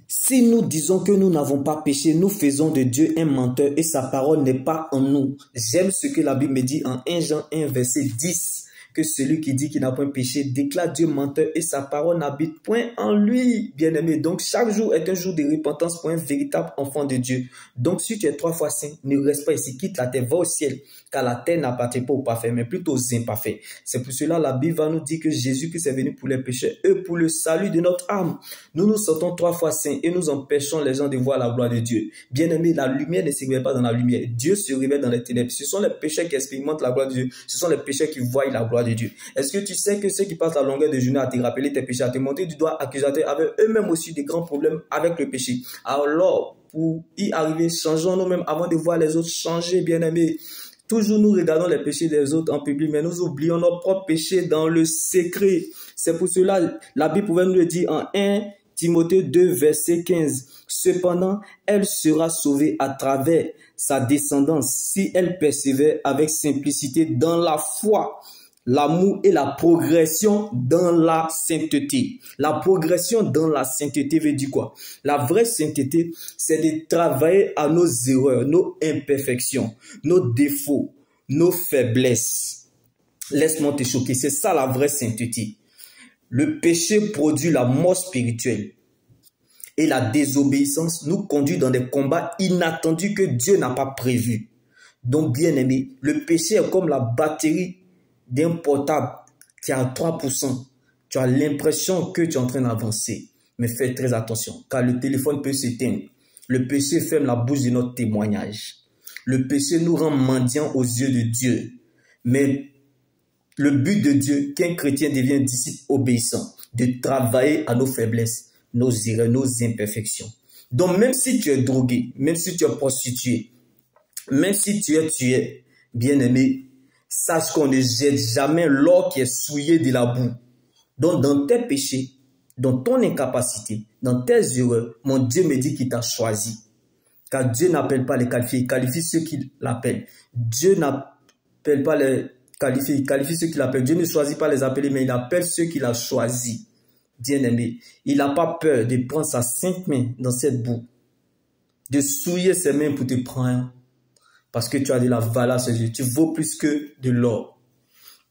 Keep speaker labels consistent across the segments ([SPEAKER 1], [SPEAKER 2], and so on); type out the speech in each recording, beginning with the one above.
[SPEAKER 1] Si nous disons que nous n'avons pas péché, nous faisons de Dieu un menteur et sa parole n'est pas en nous. J'aime ce que la Bible me dit en 1 Jean 1, verset 10. Que celui qui dit qu'il n'a point péché déclare Dieu menteur et sa parole n'habite point en lui, bien-aimé. Donc, chaque jour est un jour de repentance pour un véritable enfant de Dieu. Donc, si tu es 3 fois saint, ne reste pas ici, quitte la terre, va au ciel, car la terre n'appartient pas aux parfaits, mais plutôt aux imparfaits. C'est pour cela la Bible va nous dire que Jésus-Christ est venu pour les pécheurs et pour le salut de notre âme. Nous nous sortons 3 fois saints et nous empêchons les gens de voir la gloire de Dieu. Bien-aimé, la lumière ne se révèle pas dans la lumière. Dieu se révèle dans les ténèbres. Ce sont les pécheurs qui expérimentent la gloire de Dieu. Ce sont les pécheurs qui voient la gloire de Dieu. Est-ce que tu sais que ceux qui passent la longueur de journée à te rappeler tes péchés, à te montrer du doigt accusateur, avaient eux-mêmes aussi des grands problèmes avec le péché? Alors, pour y arriver, changeons nous-mêmes avant de voir les autres changer, bien-aimés. Toujours nous regardons les péchés des autres en public, mais nous oublions nos propres péchés dans le secret. C'est pour cela, la Bible pouvait nous le dire en 1 Timothée 2, verset 15. Cependant, elle sera sauvée à travers sa descendance si elle persévère avec simplicité dans la foi, l'amour et la progression dans la sainteté. La progression dans la sainteté veut dire quoi? La vraie sainteté, c'est de travailler à nos erreurs, nos imperfections, nos défauts, nos faiblesses. Laisse-moi te choquer, c'est ça la vraie sainteté. Le péché produit la mort spirituelle et la désobéissance nous conduit dans des combats inattendus que Dieu n'a pas prévus. Donc, bien aimé, le péché est comme la batterie d'un portable qui est à 3%. Tu as l'impression que tu es en train d'avancer. Mais fais très attention, car le téléphone peut s'éteindre. Le péché ferme la bouche de notre témoignage. Le péché nous rend mendiants aux yeux de Dieu. Mais le but de Dieu, qu'un chrétien devienne disciple obéissant, de travailler à nos faiblesses, nos erreurs, nos imperfections. Donc même si tu es drogué, même si tu es prostitué, même si tu es tué, bien-aimé, sache qu'on ne jette jamais l'or qui est souillé de la boue. Donc dans tes péchés, dans ton incapacité, dans tes erreurs, mon Dieu me dit qu'il t'a choisi. Car Dieu n'appelle pas les qualifiés, il qualifie ceux qui l'appellent. Dieu n'appelle pas les qualifiés, il qualifie ceux qui l'appellent. Dieu ne choisit pas les appeler, mais il appelle ceux qu'il a choisis. Bien-aimé, il n'a pas peur de prendre sa sainte main dans cette boue, de souiller ses mains pour te prendre, parce que tu as de la valeur à ses yeux. Tu vaux plus que de l'or.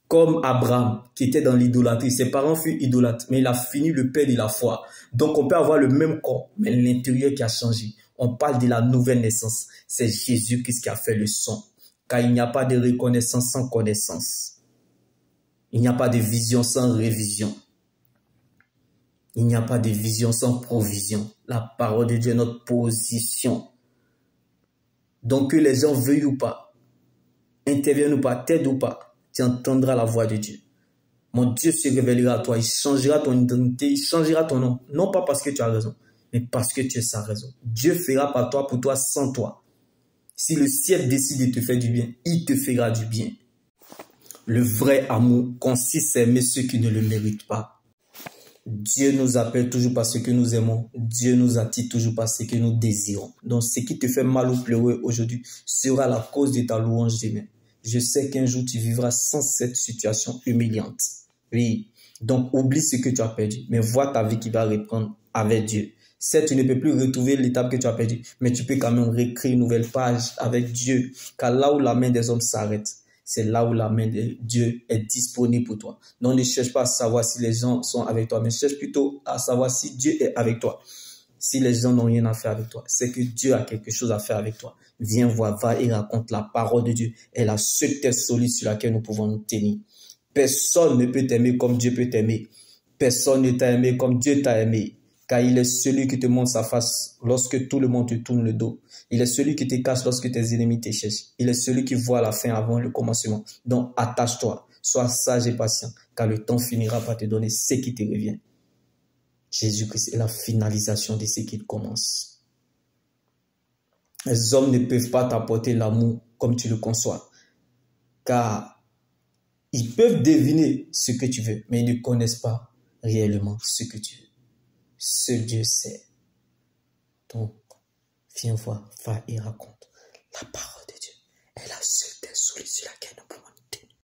[SPEAKER 1] Comme Abraham, qui était dans l'idolâtrie. Ses parents furent idolâtres, mais il a fini le père de la foi. Donc on peut avoir le même corps, mais l'intérieur qui a changé. On parle de la nouvelle naissance. C'est Jésus-Christ qui a fait le son. Car il n'y a pas de reconnaissance sans connaissance. Il n'y a pas de vision sans révision. Il n'y a pas de vision sans provision. La parole de Dieu est notre position. Donc que les gens veuillent ou pas, interviennent ou pas, t'aident ou pas, tu entendras la voix de Dieu. Mon Dieu se révélera à toi, il changera ton identité, il changera ton nom. Non pas parce que tu as raison, mais parce que tu es sa raison. Dieu fera par toi, pour toi, sans toi. Si le ciel décide de te faire du bien, il te fera du bien. Le vrai amour consiste à aimer ceux qui ne le méritent pas. Dieu nous appelle toujours par ce que nous aimons. Dieu nous attire toujours par ce que nous désirons. Donc, ce qui te fait mal ou pleurer aujourd'hui sera la cause de ta louange demain. Je sais qu'un jour, tu vivras sans cette situation humiliante. Oui. Donc, oublie ce que tu as perdu, mais vois ta vie qui va reprendre avec Dieu. Certes, tu ne peux plus retrouver l'étape que tu as perdue, mais tu peux quand même réécrire une nouvelle page avec Dieu. Car là où la main des hommes s'arrête, c'est là où la main de Dieu est disponible pour toi. Donc ne cherche pas à savoir si les gens sont avec toi, mais cherche plutôt à savoir si Dieu est avec toi. Si les gens n'ont rien à faire avec toi, c'est que Dieu a quelque chose à faire avec toi. Viens voir, va et raconte la parole de Dieu. Elle est la seule terre solide sur laquelle nous pouvons nous tenir. Personne ne peut t'aimer comme Dieu peut t'aimer. Personne ne t'a aimé comme Dieu t'a aimé. Car il est celui qui te montre sa face lorsque tout le monde te tourne le dos. Il est celui qui te cache lorsque tes ennemis te cherchent. Il est celui qui voit la fin avant le commencement. Donc attache-toi, sois sage et patient, car le temps finira par te donner ce qui te revient. Jésus-Christ est la finalisation de ce qu'il commence. Les hommes ne peuvent pas t'apporter l'amour comme tu le conçois, car ils peuvent deviner ce que tu veux, mais ils ne connaissent pas réellement ce que tu veux. Seul Dieu sait. Donc, viens voir, va et raconte. La parole de Dieu est la seule terre solide sur laquelle nous pouvons